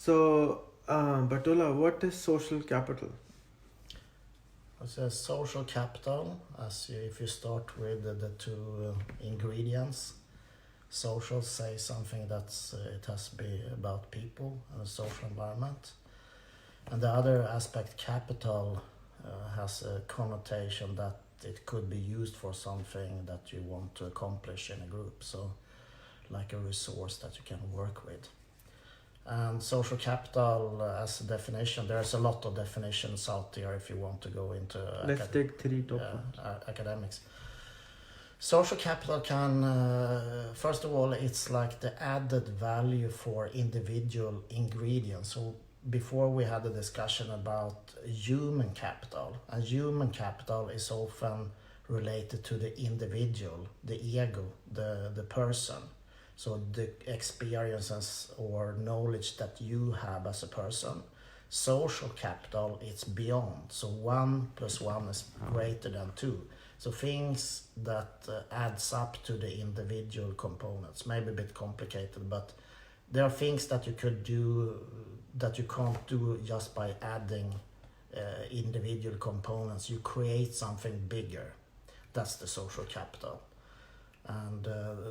So, Bert-Ola, what is social capital? So social capital, if you start with the two ingredients, social say something that's it has to be about people and a social environment, and the other aspect, capital, has a connotation that it could be used for something that you want to accomplish in a group, so like a resource that you can work with. And social capital, as a definition, there's a lot of definitions out there if you want to go into Let's take 3 top ones. academics. Social capital can, first of all, it's like the added value for individual ingredients. So before we had a discussion about human capital, and human capital is often related to the individual, the ego, the person. So the experiences or knowledge that you have as a person. Social capital, it's beyond. So 1 + 1 is greater than 2. So things that adds up to the individual components. Maybe a bit complicated, but there are things that you could do that you can't do just by adding individual components. You create something bigger. That's the social capital. And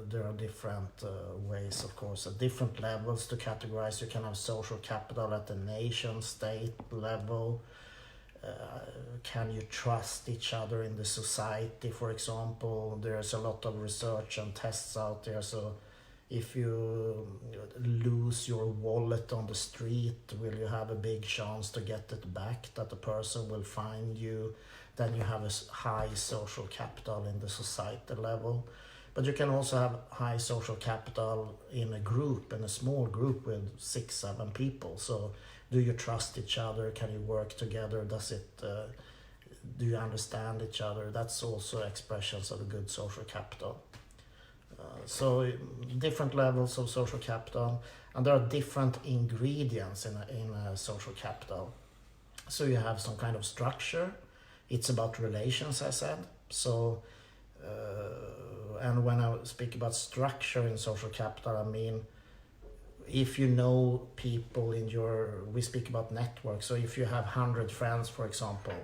there are different ways, of course, at different levels to categorize. You can have social capital at the nation state level. Can you trust each other in the society, for example? There's a lot of research and tests out there. So if you lose your wallet on the street, will you have a big chance to get it back, that the person will find you? Then you have a high social capital in the society level. But you can also have high social capital in a group, in a small group with 6, 7 people. So do you trust each other? Can you work together? Do you understand each other? That's also expressions of a good social capital. So different levels of social capital, and there are different ingredients in a social capital. So you have some kind of structure. It's about relations, I said. So and when I speak about structure in social capital, I mean, if you know people we speak about networks. So if you have 100 friends, for example,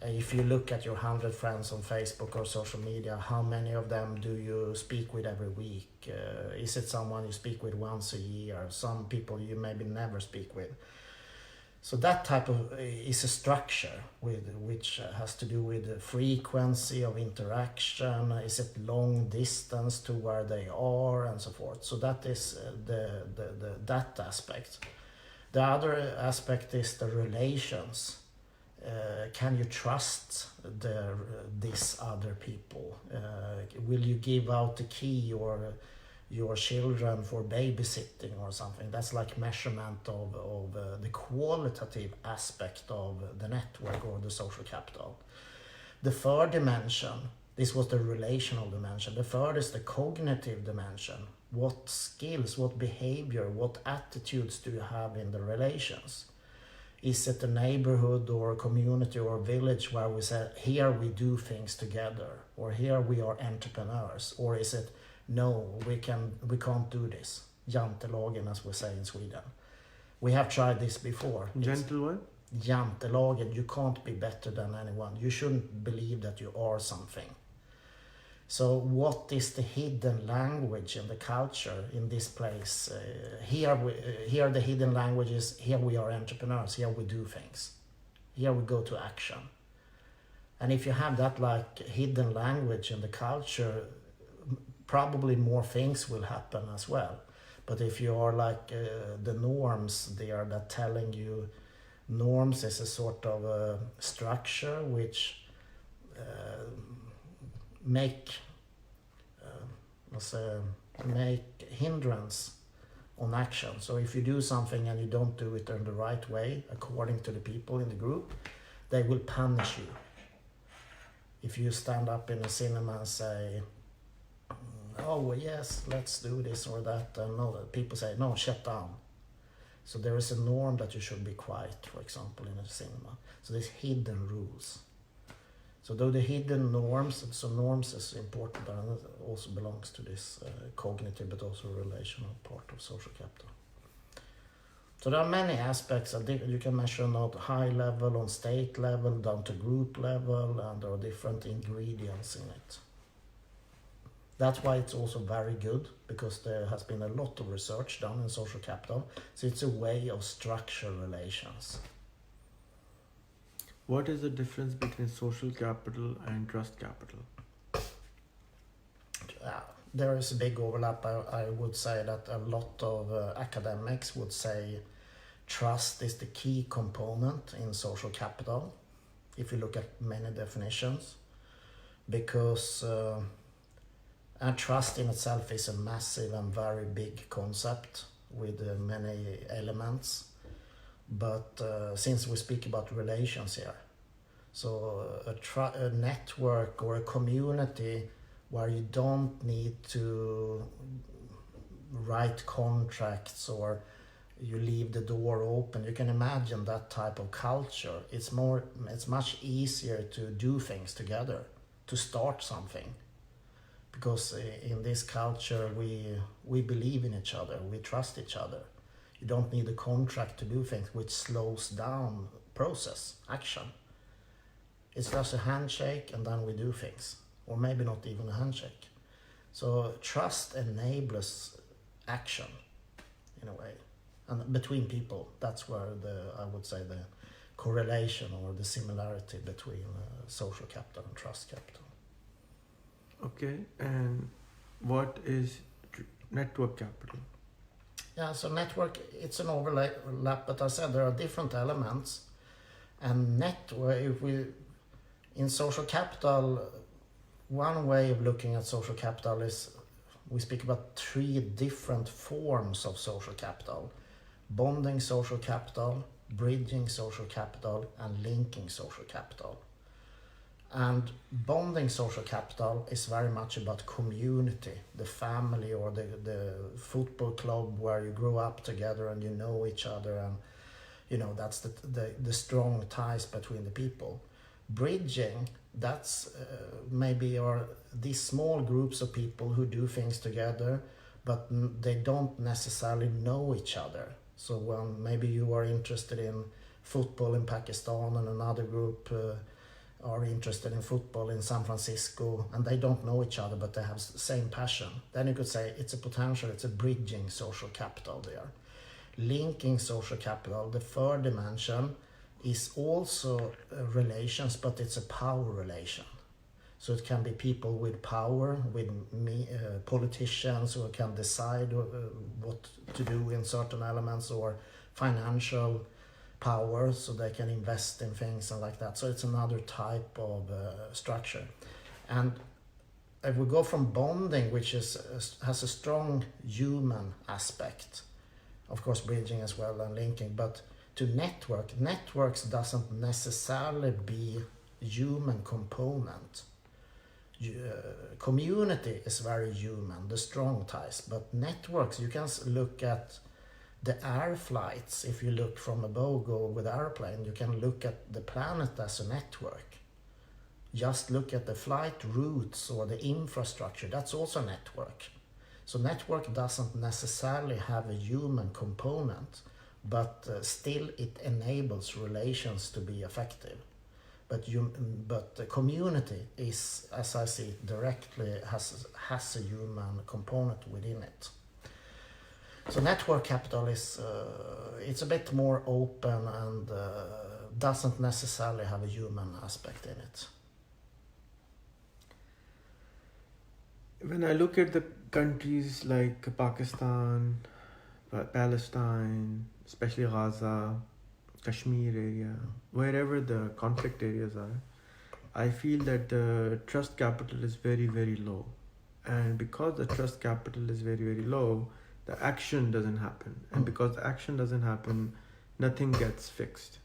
if you look at your 100 friends on Facebook or social media, how many of them do you speak with every week? Is it someone you speak with once a year? Some people you maybe never speak with. So that type of is a structure which has to do with the frequency of interaction. Is it long distance to where they are and so forth? So that is that aspect. The other aspect is the relations. Can you trust these other people? Will you give out the key or your children for babysitting or something? That's like measurement of the qualitative aspect of the network or the social capital. The third dimension, this was the relational dimension. The third is the cognitive dimension. What skills, what behavior, what attitudes do you have in the relations? Is it a neighborhood or a community or a village where we say, here we do things together, or here we are entrepreneurs? Or is it, no, we can't do this. Jantelagen, as we say in Sweden. We have tried this before. Gentle what? Jantelagen, you can't be better than anyone. You shouldn't believe that you are something. So what is the hidden language in the culture in this place? Here the hidden language is, here we are entrepreneurs, here we do things. Here we go to action. And if you have that like hidden language in the culture, probably more things will happen as well. But if you are like the norms there that telling you, norms is a sort of a structure which make hindrance on action. So if you do something and you don't do it in the right way, according to the people in the group, they will punish you. If you stand up in a cinema and say, oh well, yes, let's do this or that, and no, people say, no, shut down. So there is a norm that you should be quiet, for example, in a cinema. So there's hidden rules. So though the hidden norms, so norms is important, and it also belongs to this cognitive but also relational part of social capital. So there are many aspects. You can measure not high level, on state level, down to group level, and there are different ingredients in it. That's why it's also very good, because there has been a lot of research done in social capital. So it's a way of structure relations. What is the difference between social capital and trust capital? There is a big overlap. I would say that a lot of academics would say trust is the key component in social capital, if you look at many definitions, because trust in itself is a massive and very big concept with many elements. But since we speak about relations here, so a network or a community where you don't need to write contracts or you leave the door open, you can imagine that type of culture. It's much easier to do things together, to start something, because in this culture we believe in each other, we trust each other. You don't need a contract to do things, which slows down process, action. It's just a handshake and then we do things, or maybe not even a handshake. So trust enables action in a way, and between people. That's where I would say the correlation or the similarity between social capital and trust capital. Okay, and what is network capital? Yeah, so network, it's an overlap, but I said there are different elements. And network, in social capital, one way of looking at social capital is we speak about 3 different forms of social capital: bonding social capital, bridging social capital, and linking social capital. And bonding social capital is very much about community, the family or the football club where you grow up together and you know each other, and that's the strong ties between the people. Bridging, that's maybe are these small groups of people who do things together, but they don't necessarily know each other. So when maybe you are interested in football in Pakistan and another group are interested in football in San Francisco, and they don't know each other but they have the same passion, then you could say it's a bridging social capital there. Linking social capital, the third dimension, is also relations, but it's a power relation. So it can be people with power, with politicians who can decide what to do in certain elements, or financial power, so they can invest in things and like that. So it's another type of structure. And if we go from bonding, which has a strong human aspect, of course bridging as well and linking, but to networks doesn't necessarily be human component. Community is very human, the strong ties, but networks, you can look at the air flights. If you look from above, go with airplane, you can look at the planet as a network. Just look at the flight routes or the infrastructure, that's also a network. So network doesn't necessarily have a human component, but still it enables relations to be effective. But the community is, as I see it, directly has a human component within it. So network capital is it's a bit more open and doesn't necessarily have a human aspect in it. When I look at the countries like Pakistan, Palestine, especially Gaza, Kashmir area, wherever the conflict areas are, I feel that the trust capital is very, very low. And because the trust capital is very, very low, the action doesn't happen. And because the action doesn't happen, nothing gets fixed.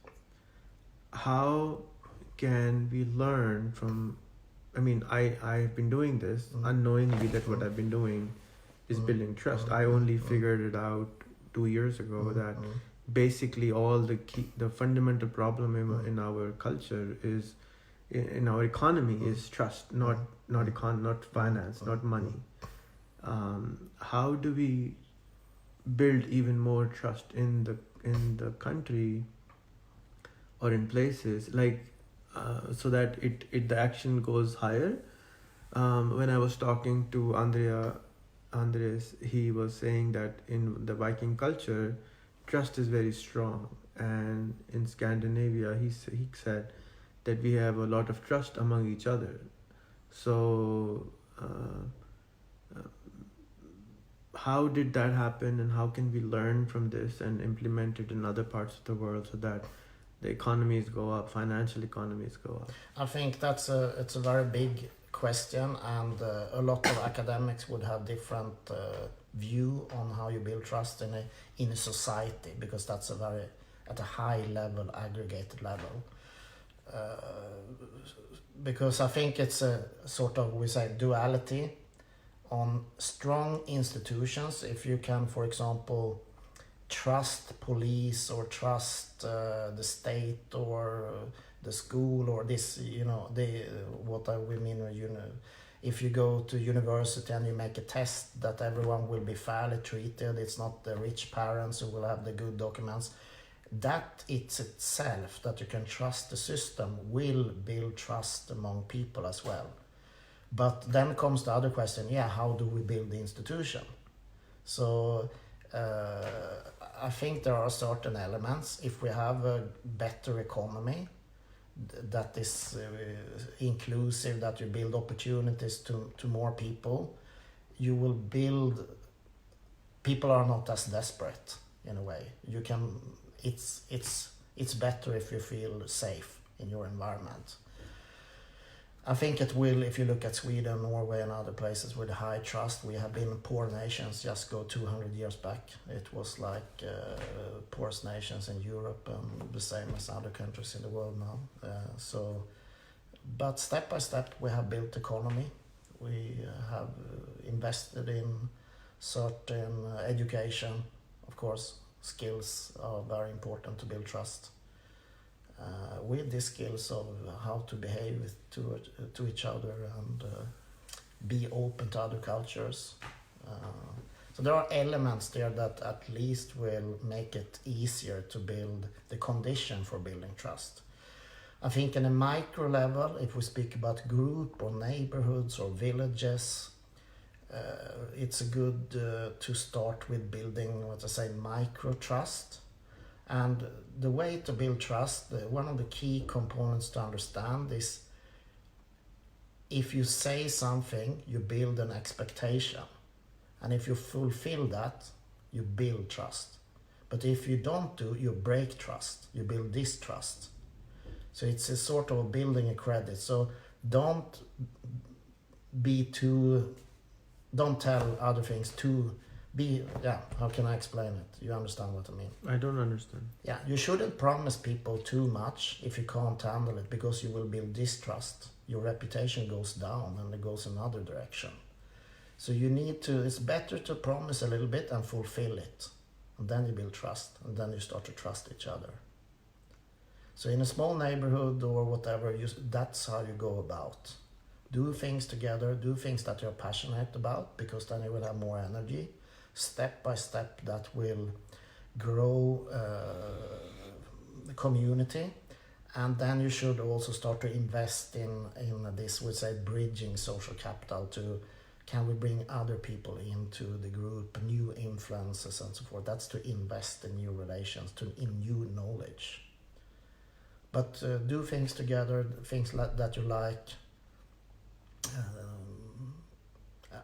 How can we learn from... I've been doing this unknowingly, that what I've been doing is building trust. I only figured it out 2 years ago that basically all the fundamental problem in our culture is, in our economy, is trust, not finance, not money. How do we build even more trust in in the country or in places, like so that it the action goes higher. When I was talking to Andres, he was saying that in the Viking culture, trust is very strong, and in Scandinavia, he said that we have a lot of trust among each other. So, how did that happen, and how can we learn from this and implement it in other parts of the world so that the economies go up, financial economies go up? I think it's a very big question, and a lot of academics would have different view on how you build trust in a society, because that's a very at a high level, aggregated level. Because I think it's a sort of, we say, duality on strong institutions. If you can, for example, trust police or trust the state or the school or this, what I will mean, if you go to university and you make a test that everyone will be fairly treated, it's not the rich parents who will have the good documents, that it's itself, that you can trust the system, will build trust among people as well. But then comes the other question, how do we build the institution? So I think there are certain elements. If we have a better economy that is inclusive, that you build opportunities to more people, you will build, people are not as desperate in a way. You can, it's better if you feel safe in your environment. I think it will, if you look at Sweden, Norway and other places with high trust, we have been poor nations, just go 200 years back. It was like poorest nations in Europe and the same as other countries in the world now. But step by step we have built economy. We have invested in certain education. Of course, skills are very important to build trust. With the skills of how to behave to each other and be open to other cultures. So there are elements there that at least will make it easier to build the condition for building trust. I think in a micro level, if we speak about group or neighborhoods or villages, it's good to start with building, micro trust. And the way to build trust, one of the key components to understand is, if you say something, you build an expectation. And if you fulfill that, you build trust. But if you don't do, you break trust, you build distrust. So it's a sort of building a credit. So don't tell other things how can I explain it? You understand what I mean? I don't understand. Yeah, you shouldn't promise people too much if you can't handle it, because you will build distrust. Your reputation goes down and it goes another direction. So it's better to promise a little bit and fulfill it. And then you build trust, and then you start to trust each other. So in a small neighborhood or whatever, that's how you go about. Do things together, do things that you're passionate about, because then you will have more energy. Step by step, that will grow the community. And then you should also start to invest in this, we say, bridging social capital. Can we bring other people into the group, new influences and so forth? That's to invest in new relations, in new knowledge. But do things together, things that you like.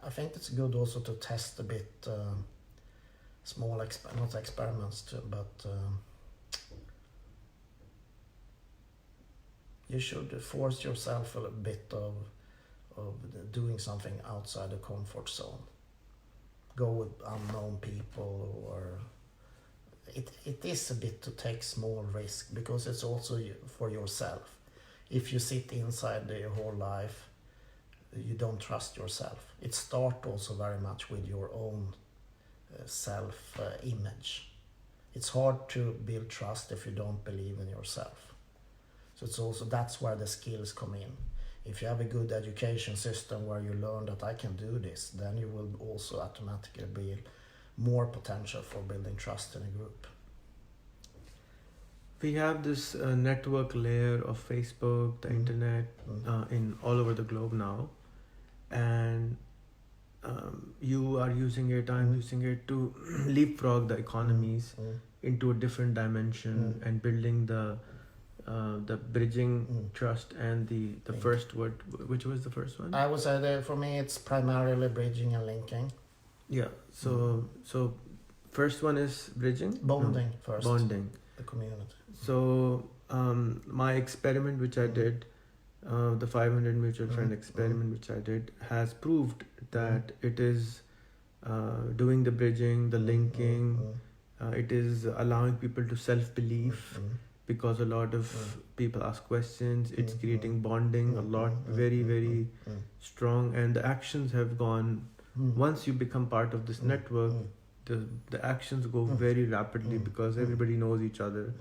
I think it's good also to test a bit small not experiments too, but you should force yourself a bit of doing something outside the comfort zone. Go with unknown people, or it is a bit to take small risk, because it's also for yourself. If you sit inside your whole life, you don't trust yourself. It starts also very much with your own self-image. It's hard to build trust if you don't believe in yourself. So that's where the skills come in. If you have a good education system where you learn that I can do this, then you will also automatically build more potential for building trust in a group. We have this network layer of Facebook, the internet, in all over the globe now, and you are using it, I'm using it to leapfrog the economies into a different dimension and building the bridging trust and the first word. Which was the first one? I would say that for me it's primarily bridging and linking. Yeah. So first one is bridging. Bonding first. Bonding. The community. So my experiment which I did, the 500 mutual friend experiment which I did, has proved that it is doing the bridging, the linking. It is allowing people to self-belief because a lot of people ask questions. It's creating bonding a lot, very, very strong. And the actions have gone, once you become part of this network, the actions go very rapidly because everybody knows each other.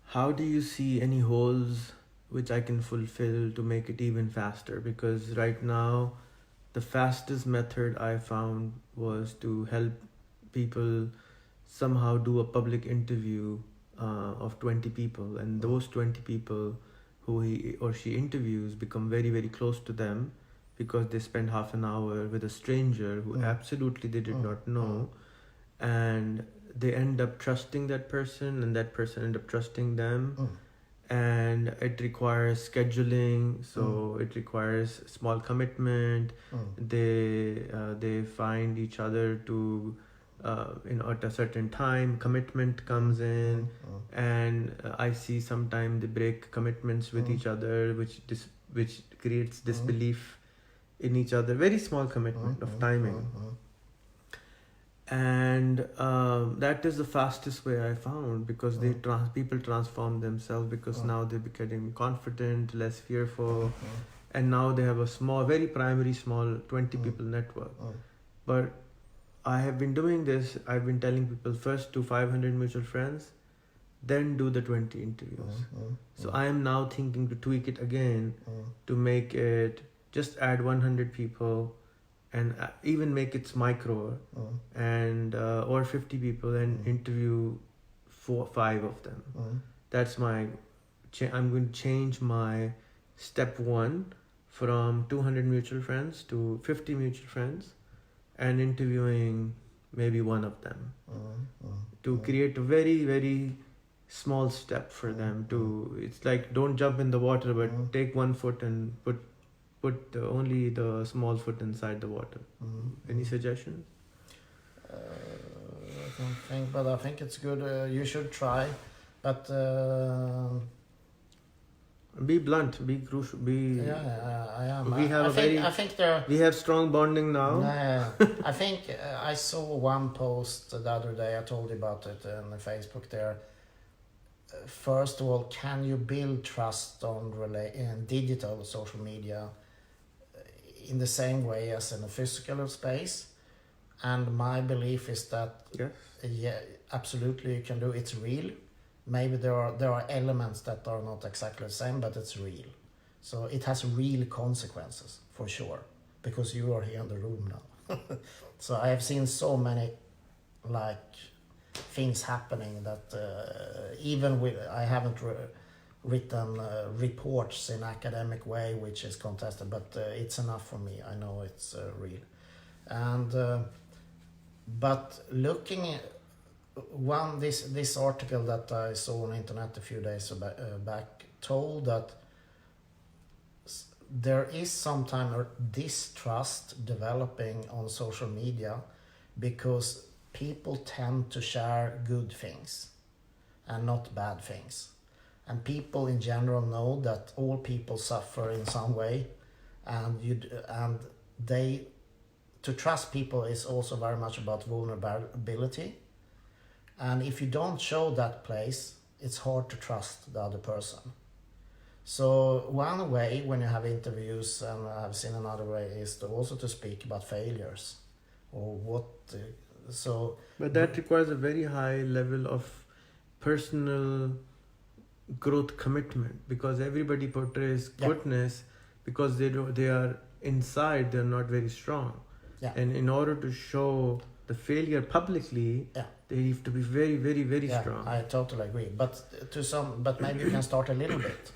How do you see any holes which I can fulfill to make it even faster? Because right now, the fastest method I found was to help people somehow do a public interview of 20 people, and those 20 people who he or she interviews become very, very close to them because they spend half an hour with a stranger who absolutely they did not know, and they end up trusting that person, and that person end up trusting them. And it requires scheduling, so it requires small commitment. They find each other to at a certain time, commitment comes in, and I see sometimes they break commitments with each other, which creates disbelief in each other. Very small commitment of timing. And that is the fastest way I found, because people transform themselves, because now they're getting confident, less fearful, and now they have a very primary small 20 people network. But I have been doing this. I've been telling people first do 500 mutual friends, then do the 20 interviews. So I am now thinking to tweak it again to make it just add 100 people. And even make it micro, and or 50 people, and interview 5 of them. That's my. I'm going to change my step 1 from 200 mutual friends to 50 mutual friends, and interviewing maybe 1 of them to create a very, very small step for them. It's like, don't jump in the water, but take 1 foot and put only the small foot inside the water. Any suggestions? I don't think, but I think it's good. You should try, but be blunt, be crucial, be. Yeah, I am. I think we have strong bonding now. I think I saw one post the other day. I told you about it on Facebook there. First of all, can you build trust in digital social media in the same way as in a physical space? And my belief is that yeah, absolutely you can do. It's real. Maybe there are elements that are not exactly the same, but it's real. So it has real consequences for sure, because you are here in the room now. So I have seen so many things happening that even with I haven't written reports in academic way which is contested, but it's enough for me. I know it's real. And but looking at this article that I saw on the internet a few days back told that there is sometimes a distrust developing on social media because people tend to share good things and not bad things. And people in general know that all people suffer in some way, and to trust people is also very much about vulnerability. And if you don't show that place, it's hard to trust the other person. So one way when you have interviews, and I've seen another way, is to speak about failures or what. But that requires a very high level of personal growth commitment, because everybody portrays goodness because they are they're not very strong. And in order to show the failure publicly, They have to be very, very, very Yeah, strong. I totally agree. But maybe you can start a little bit,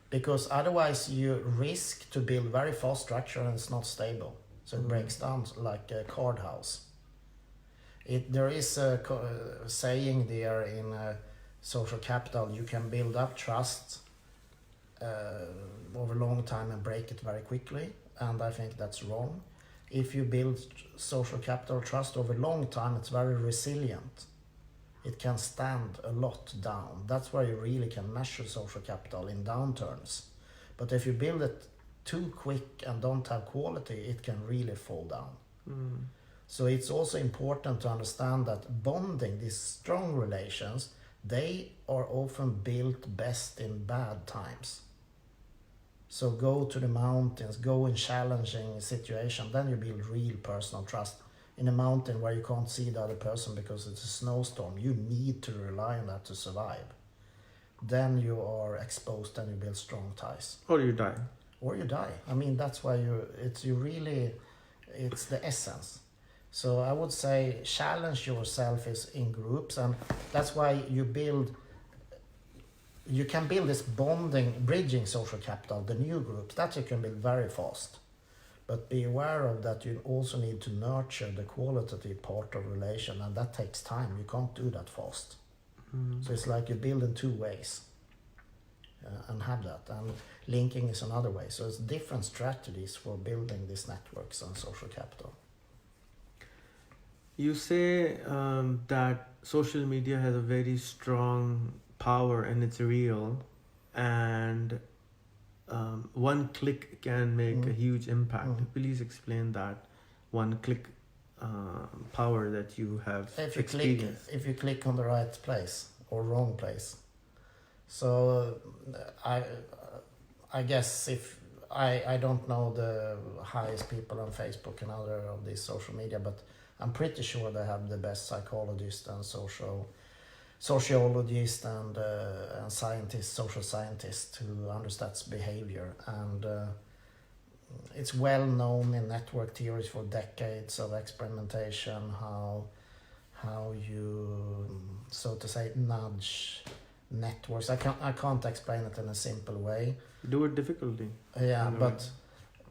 because otherwise you risk to build very fast structure and it's not stable. So it breaks down like a card house. There is a saying there in social capital: you can build up trust over a long time and break it very quickly, and I think that's wrong. If you build social capital trust over a long time, it's very resilient. It can stand a lot down. That's where you really can measure social capital in downturns. But if you build it too quick and don't have quality, it can really fall down. So it's also important to understand that bonding, these strong relations, they are often built best in bad times. So go to the mountains, go in challenging situations, then you build real personal trust. In a mountain where you can't see the other person because it's a snowstorm, you need to rely on that to survive. Then you are exposed and you build strong ties. Or you die. Or you die. I mean, that's why it's the essence. So I would say challenge yourself is in groups, and that's why you can build this bonding, bridging social capital, the new groups, that you can build very fast. But be aware of that you also need to nurture the qualitative part of relation, and that takes time. You can't do that fast. So it's like you build in two ways and have that. And linking is another way. So it's different strategies for building these networks and social capital. You say that social media has a very strong power and it's real, and one click can make a huge impact. Please explain that one click power that you have experienced. If you click on the right place or wrong place. So I guess if I don't know the highest people on Facebook and other of these social media, but I'm pretty sure they have the best psychologists and sociologists and scientists, social scientists who understands behavior. And it's well known in network theories for decades of experimentation how you, so to say, nudge networks. I can't explain it in a simple way. Do it difficultly. Yeah,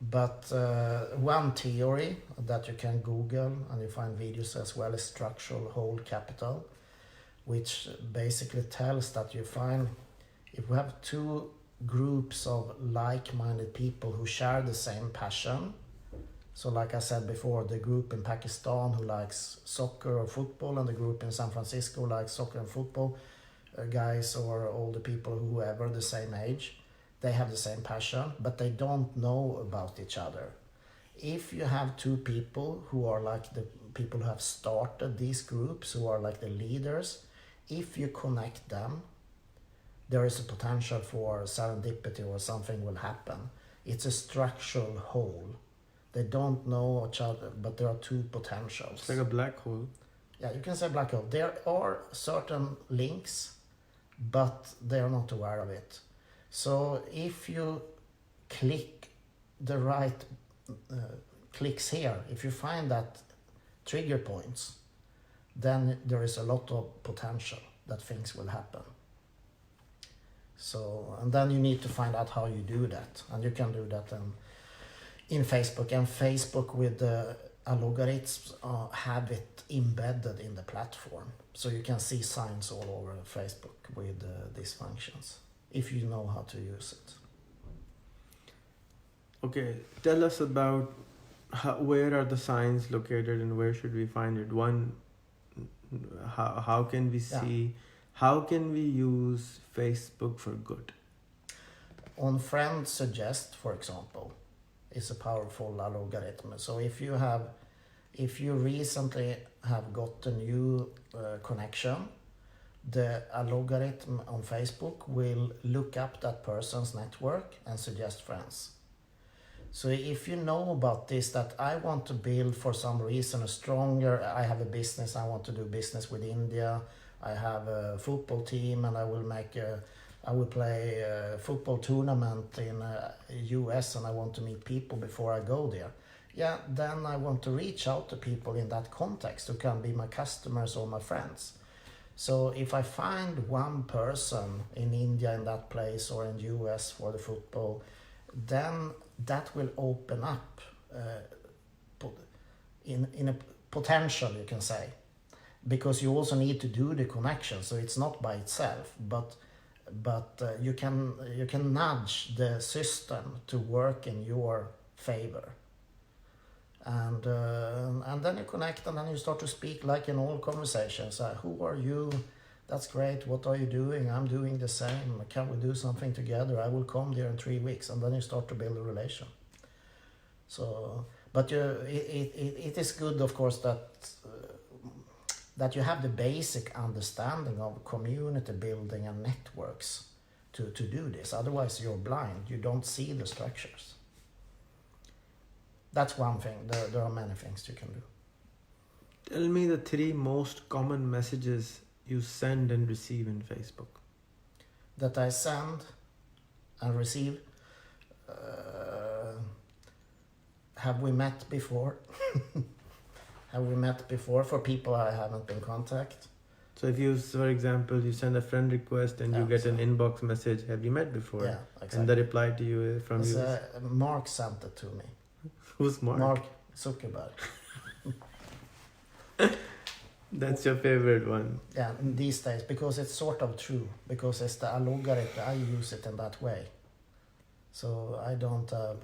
but one theory that you can Google and you find videos as well is structural whole capital, which basically tells that you find if we have two groups of like-minded people who share the same passion. So like I said before, the group in Pakistan who likes soccer or football, and the group in San Francisco who likes soccer and football, guys or older people, whoever, the same age, they have the same passion, but they don't know about each other. If you have two people who are like the people who have started these groups, who are like the leaders, if you connect them, there is a potential for serendipity or something will happen. It's a structural whole. They don't know each other, but there are two potentials. It's like a black hole. Yeah, you can say black hole. There are certain links, but they are not aware of it. So if you click the right clicks here, if you find that trigger points, then there is a lot of potential that things will happen. So, and then you need to find out how you do that. And you can do that in Facebook. And Facebook with the algorithms have it embedded in the platform. So you can see signs all over Facebook with these functions, if you know how to use it. Okay, tell us about where are the signs located and where should we find it? One, how can we see, how can we use Facebook for good? On Friend Suggest, for example, is a powerful algorithm. So if you recently have got a new connection, the algorithm on Facebook will look up that person's network and suggest friends. So if you know about this, that I want to build for some reason a stronger, I have a business, I want to do business with India, I have a football team and I will play a football tournament in US and I want to meet people before I go there. then I want to reach out to people in that context who can be my customers or my friends. So if I find one person in India in that place or in US for the football, then that will open up in a potential, you can say, because you also need to do the connection. So it's not by itself, but you can nudge the system to work in your favor. And then you connect, and then you start to speak like in all conversations. Who are you? That's great. What are you doing? I'm doing the same. Can we do something together? I will come there in 3 weeks, and then you start to build a relation. So, but it is good, of course, that you have the basic understanding of community building and networks to do this. Otherwise, you're blind. You don't see the structures. That's one thing. There are many things you can do. Tell me the 3 most common messages you send and receive in Facebook. That I send and receive. Have we met before? Have we met before for people I haven't been in contact? So if you, for example, you send a friend request and you get an inbox message, have you met before? Yeah, exactly. And the reply to you from you is... Mark sent it to me. Who's Mark? Mark Zuckerberg. That's your favorite one. Yeah, these days, because it's sort of true, because it's the algorithm, I use it in that way. So I don't have...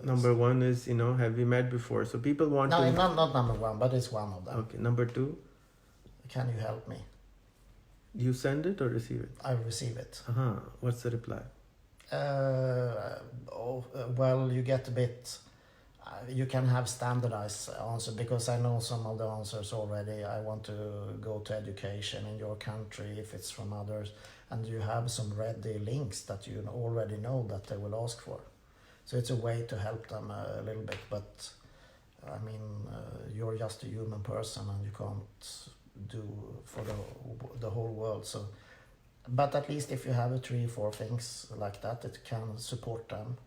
Number 1 is, have we met before? So people want to... No, not number 1, but it's one of them. Okay, number 2? Can you help me? You send it or receive it? I receive it. What's the reply? Well, you get a bit... you can have standardized answer, because I know some of the answers already. I want to go to education in your country if it's from others. And you have some ready links that you already know that they will ask for. So it's a way to help them a little bit, but I mean, you're just a human person and you can't do for the whole world. So, but at least if you have 3 or 4 things like that, it can support them,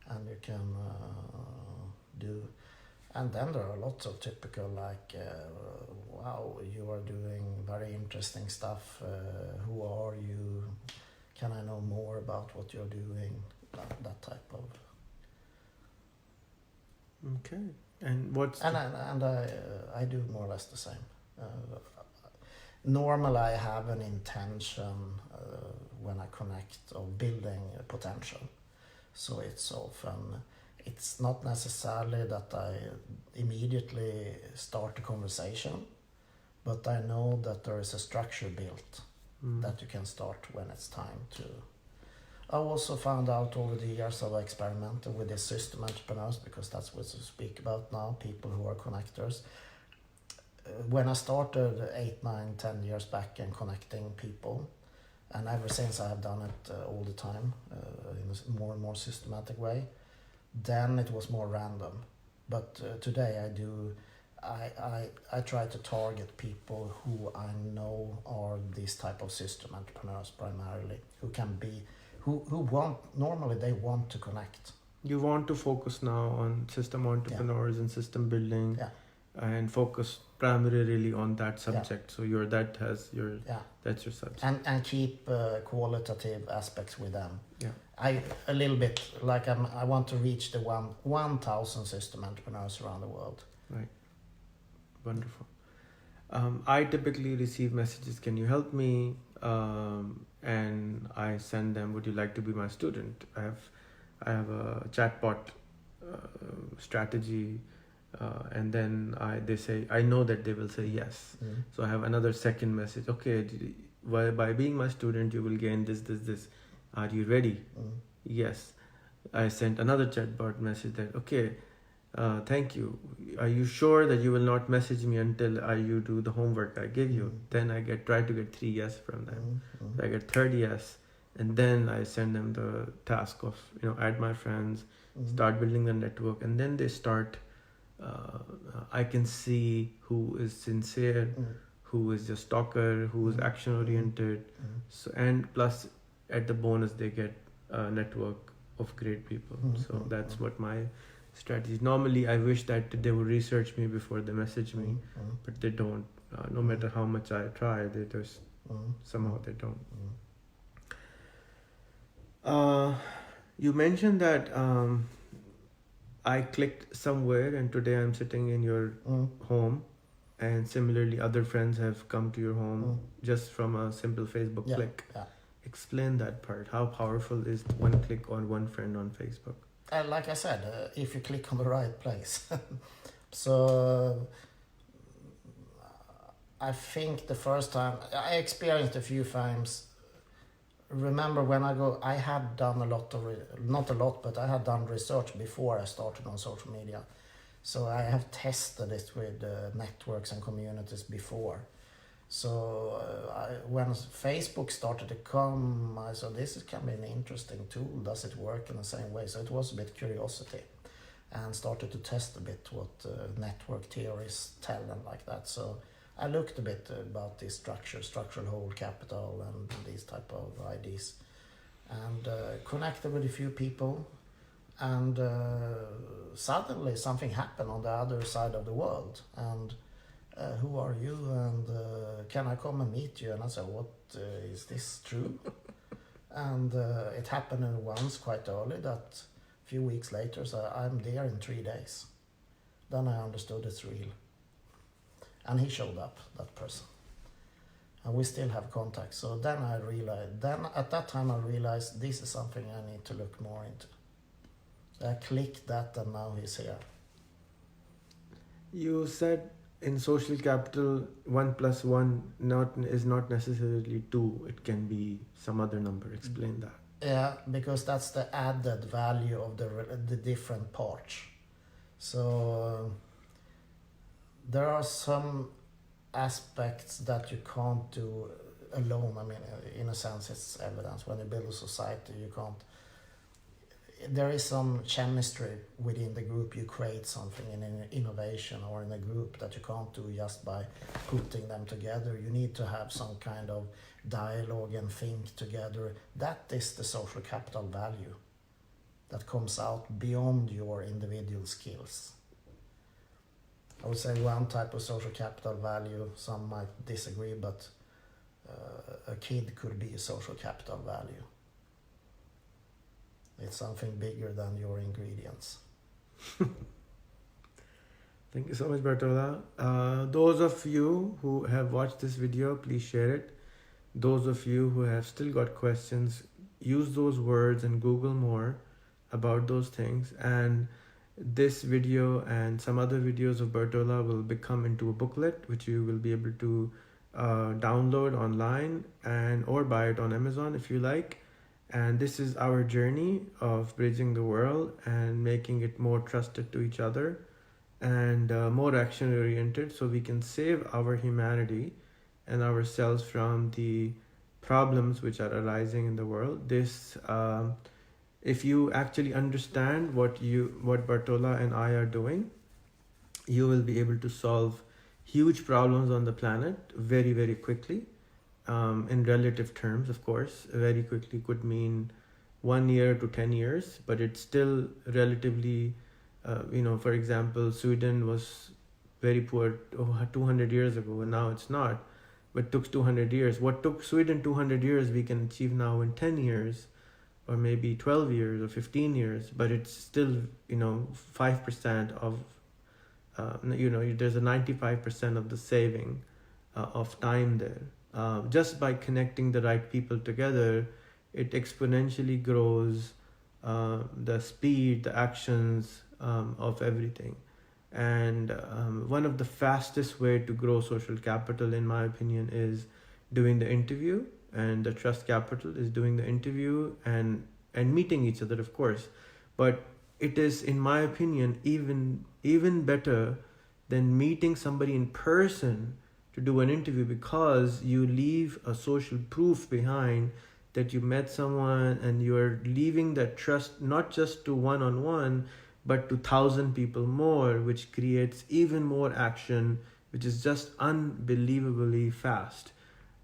and you can do. And then there are lots of typical like, wow, you are doing very interesting stuff. Who are you? Can I know more about what you're doing? That type of. Okay. And what's... And I do more or less the same. Normally I have an intention when I connect of building a potential. So it's not necessarily that I immediately start a conversation, but I know that there is a structure built that you can start when it's time to. I also found out over the years of experimenting with these system entrepreneurs, because that's what we speak about now, people who are connectors. When I started 8, 9, 10 years back in connecting people, and ever since I have done it all the time in a more and more systematic way, then it was more random. But today I try to target people who I know are these type of system entrepreneurs primarily, who can be, who want, normally they want to connect. You want to focus now on system entrepreneurs and system building, and focus primarily on that subject. So that's your subject. And keep qualitative aspects with them. Yeah. I a little bit like I want to reach the 1,000 system entrepreneurs around the world. Right. Wonderful. I typically receive messages, can you help me? And I send them, would you like to be my student? I have a chatbot strategy, and then they say, I know that they will say yes. So I have another second message. Okay, by being my student, you will gain this. Are you ready? Yes. I sent another chatbot message that, okay, thank you. Are you sure that you will not message me until you do the homework I give you? Then I try to get 3 yes from them. I get 30 yes, and then I send them the task of add my friends, start building the network, and then they start. I can see who is sincere, who is just talker, who is action oriented. So, and plus at the bonus they get a network of great people. So that's what my strategies. Normally, I wish that they would research me before they message me, but they don't. No matter how much I try, they just somehow they don't. You mentioned that I clicked somewhere, and today I'm sitting in your home, and similarly, other friends have come to your home just from a simple Facebook click. Yeah. Explain that part. How powerful is one click on one friend on Facebook? Like I said, if you click on the right place. So I think the first time I experienced a few times. Remember when I had done a lot of not a lot, but I had done research before I started on social media. So I have tested it with networks and communities before. So when Facebook started to come, I said this can be an interesting tool. Does it work in the same way? So it was a bit curiosity, and started to test a bit what network theories tell and like that. So I looked a bit about this structural whole capital and these type of ideas, and connected with a few people, and suddenly something happened on the other side of the world, and who are you, and can I come and meet you? And I said, what, is this true? And it happened once quite early, that a few weeks later, so I'm there in 3 days. Then I understood it's real. And he showed up, that person. And we still have contact. So then at that time I realized this is something I need to look more into. So I clicked that, and now he's here. You said in social capital, 1 + 1 is not necessarily 2. It can be some other number. Explain that. Yeah, because that's the added value of the different parts. So there are some aspects that you can't do alone. I mean, in a sense, it's evidence. When you build a society, you can't. There is some chemistry within the group. You create something in an innovation or in a group that you can't do just by putting them together. You need to have some kind of dialogue and think together. That is the social capital value that comes out beyond your individual skills. I would say one type of social capital value, some might disagree, but a kid could be a social capital value. It's something bigger than your ingredients. Thank you so much, Bert-Ola. Those of you who have watched this video, please share it. Those of you who have still got questions, use those words and Google more about those things. And this video and some other videos of Bert-Ola will become into a booklet, which you will be able to download online or buy it on Amazon if you like. And this is our journey of bridging the world and making it more trusted to each other and more action oriented, so we can save our humanity and ourselves from the problems which are arising in the world. If you actually understand what Bert-Ola and I are doing, you will be able to solve huge problems on the planet very, very quickly. In relative terms, of course, very quickly could mean 1 year to 10 years, but it's still relatively, for example, Sweden was very poor 200 years ago, and now it's not, but took 200 years. What took Sweden 200 years, we can achieve now in 10 years, or maybe 12 years or 15 years, but it's still, 5% of, there's a 95% of the saving of time there. Just by connecting the right people together, it exponentially grows the speed, the actions of everything. And one of the fastest way to grow social capital, in my opinion, is doing the interview, and the trust capital is doing the interview and meeting each other, of course. But it is, in my opinion, even better than meeting somebody in person to do an interview, because you leave a social proof behind that you met someone, and you're leaving that trust not just to one-on-one, but to 1,000 people more, which creates even more action, which is just unbelievably fast.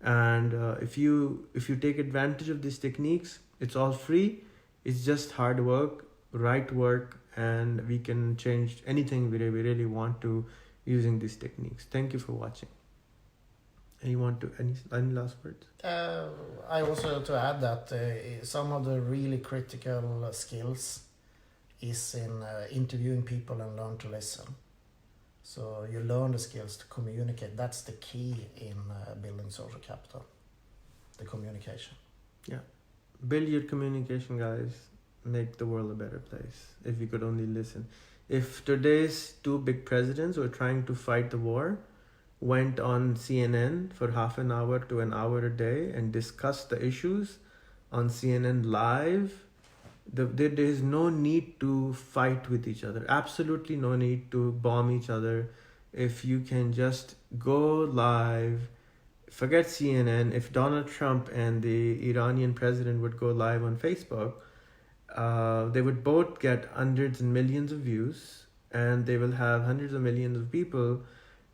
And if you take advantage of these techniques, it's all free. It's just hard work, right work, and we can change anything we really want to using these techniques. Thank you for watching. And you want to any last words? I also to add that some of the really critical skills is in interviewing people and learn to listen. So you learn the skills to communicate. That's the key in building social capital, the communication. Yeah. Build your communication, guys. Make the world a better place. If you could only listen. If today's two big presidents who are trying to fight the war went on CNN for half an hour to an hour a day and discussed the issues on CNN live, there is no need to fight with each other. Absolutely no need to bomb each other. If you can just go live, forget CNN. If Donald Trump and the Iranian president would go live on Facebook, they would both get hundreds and millions of views, and they will have hundreds of millions of people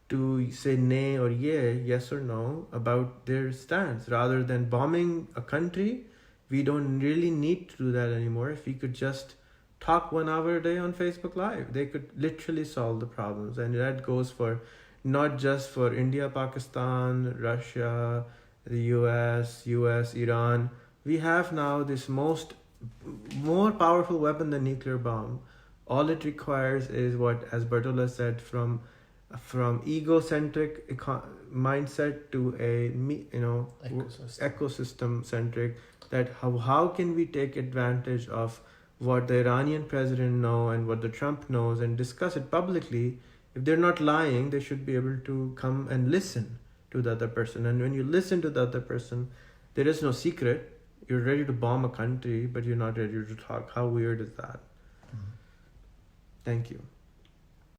to say nay or yay, yes or no, about their stance. Rather than bombing a country, we don't really need to do that anymore. If we could just talk 1 hour a day on Facebook Live, they could literally solve the problems. And that goes for not just for India, Pakistan, Russia, the US, Iran. We have now this more powerful weapon than nuclear bomb. All it requires is what, as Bert-Ola said, from egocentric mindset to a ecosystem centric. That how can we take advantage of what the Iranian president knows and what the Trump knows and discuss it publicly. If they're not lying, they should be able to come and listen to the other person. And when you listen to the other person, there is no secret. You're ready to bomb a country, but you're not ready to talk. How weird is that? Mm-hmm. Thank you.